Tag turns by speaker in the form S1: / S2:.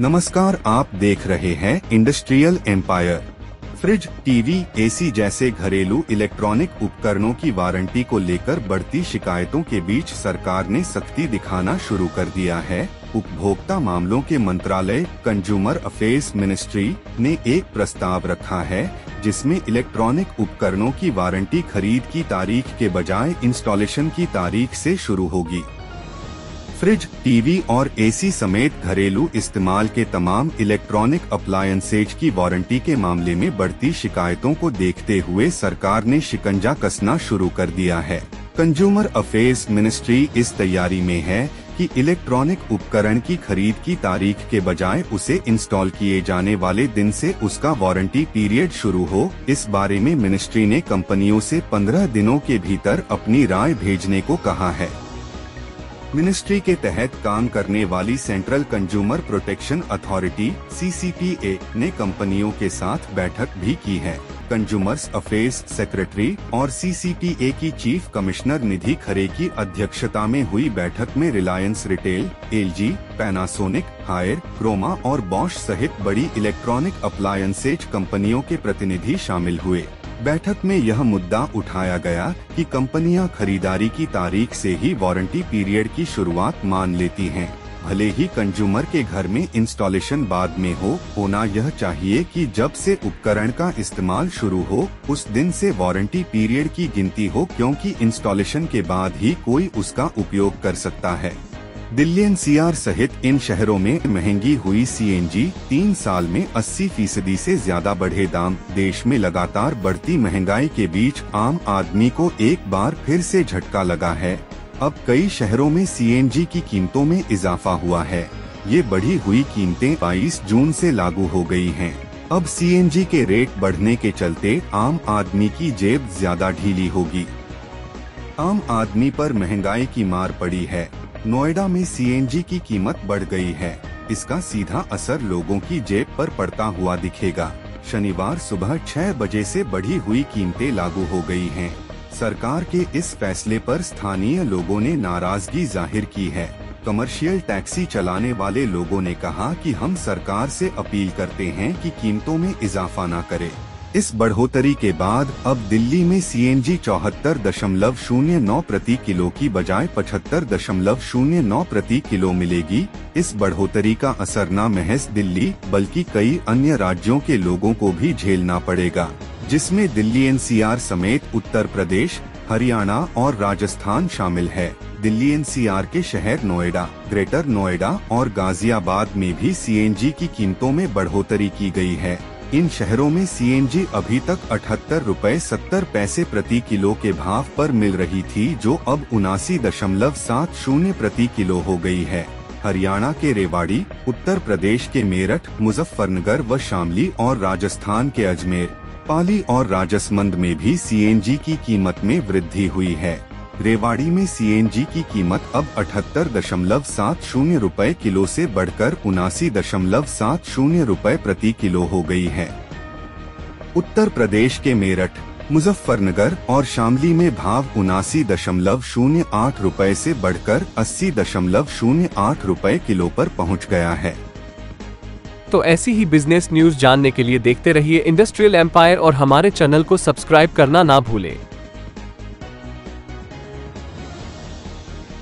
S1: नमस्कार, आप देख रहे हैं industrial empire. Fridge, TV, AC जैसे घरेलू इलेक्ट्रॉनिक उपकरणों की वारंटी को लेकर बढ़ती शिकायतों के बीच सरकार ने सख्ती दिखाना शुरू कर दिया है। उपभोक्ता मामलों के मंत्रालय कंज्यूमर अफेयर्स मिनिस्ट्री ने एक प्रस्ताव रखा है जिसमें इलेक्ट्रॉनिक उपकरणों की वारंटी खरीद की तारीख के बजाय इंस्टॉलेशन की तारीख से शुरू होगी। फ्रिज, टीवी और एसी समेत घरेलू इस्तेमाल के तमाम इलेक्ट्रॉनिक अप्लायंसेज की वारंटी के मामले में बढ़ती शिकायतों को देखते हुए सरकार ने शिकंजा कसना शुरू कर दिया है। कंज्यूमर अफेयर्स मिनिस्ट्री इस तैयारी में है कि इलेक्ट्रॉनिक उपकरण की खरीद की तारीख के बजाय उसे इंस्टॉल किए जाने वाले दिन से उसका वारंटी पीरियड शुरू हो। इस बारे में मिनिस्ट्री ने कंपनियों से 15 दिनों के भीतर अपनी राय भेजने को कहा है। मिनिस्ट्री के तहत काम करने वाली central consumer protection authority (CCPA) ने कंपनियों के साथ बैठक भी की है। कंज्यूमर्स अफेयर्स सेक्रेटरी और CCPA की चीफ कमिश्नर निधि खरे की अध्यक्षता में हुई बैठक में Reliance retail, LG, Panasonic, Haier, Croma और बॉश सहित बड़ी इलेक्ट्रॉनिक अप्लायंसेज कंपनियों के प्रतिनिधि शामिल हुए। बैठक में यह मुद्दा उठाया गया कि कंपनियां खरीदारी की तारीख से ही वारंटी पीरियड की शुरुआत मान लेती हैं। भले ही कंज्यूमर के घर में इंस्टॉलेशन बाद में होना यह चाहिए कि जब से उपकरण का इस्तेमाल शुरू हो उस दिन से वारंटी पीरियड की गिनती हो, क्योंकि इंस्टॉलेशन के बाद ही कोई उसका उपयोग कर सकता है। दिल्ली NCR सहित इन शहरों में महंगी हुई CNG 3 साल में 80% से ज्यादा बढ़े दाम। देश में लगातार बढ़ती महंगाई के बीच आम आदमी को एक बार फिर से झटका लगा है। अब कई शहरों में CNG की कीमतों में इजाफा हुआ है। ये बढ़ी हुई कीमतें 22 जून से लागू हो गई हैं। अब CNG के रेट बढ़ने के चलते आम आदमी की जेब ज्यादा ढीली होगी। आम आदमी पर महंगाई की मार पड़ी है। नोएडा में CNG की कीमत बढ़ गई है। इसका सीधा असर लोगों की जेब पर पड़ता हुआ दिखेगा। शनिवार सुबह 6 बजे से बढ़ी हुई कीमतें लागू हो गई हैं। सरकार के इस फैसले पर स्थानीय लोगों ने नाराजगी जाहिर की है। कमर्शियल टैक्सी चलाने वाले लोगों ने कहा कि हम सरकार से अपील करते हैं कि कीमतों में इजाफा न करे। इस बढ़ोतरी के बाद अब दिल्ली में CNG 74.09 प्रति किलो की बजाय 75.09 प्रति किलो मिलेगी। इस बढ़ोतरी का असर न महज दिल्ली बल्कि कई अन्य राज्यों के लोगों को भी झेलना पड़ेगा, जिसमें दिल्ली NCR समेत उत्तर प्रदेश, हरियाणा और राजस्थान शामिल है। दिल्ली NCR के शहर नोएडा, ग्रेटर नोएडा और गाजियाबाद में भी CNG की कीमतों में बढ़ोतरी की गई है। इन शहरों में CNG अभी तक 78 रुपए 70 पैसे प्रति किलो के भाव पर मिल रही थी, जो अब 79.70 प्रति किलो हो गई है। हरियाणा के रेवाड़ी, उत्तर प्रदेश के मेरठ, मुजफ्फरनगर व शामली और राजस्थान के अजमेर, पाली और राजसमंद में भी CNG की कीमत में वृद्धि हुई है। रेवाड़ी में CNG की कीमत अब 78.70 रुपए किलो से बढ़कर 79.70 रुपए प्रति किलो हो गई है। उत्तर प्रदेश के मेरठ, मुजफ्फरनगर और शामली में भाव 79.08 रुपए से बढ़कर 80.08 रुपए किलो पर पहुंच गया है।
S2: तो ऐसी ही बिजनेस न्यूज जानने के लिए देखते रहिए इंडस्ट्रियल एम्पायर और हमारे चैनल को सब्सक्राइब करना ना भूलें।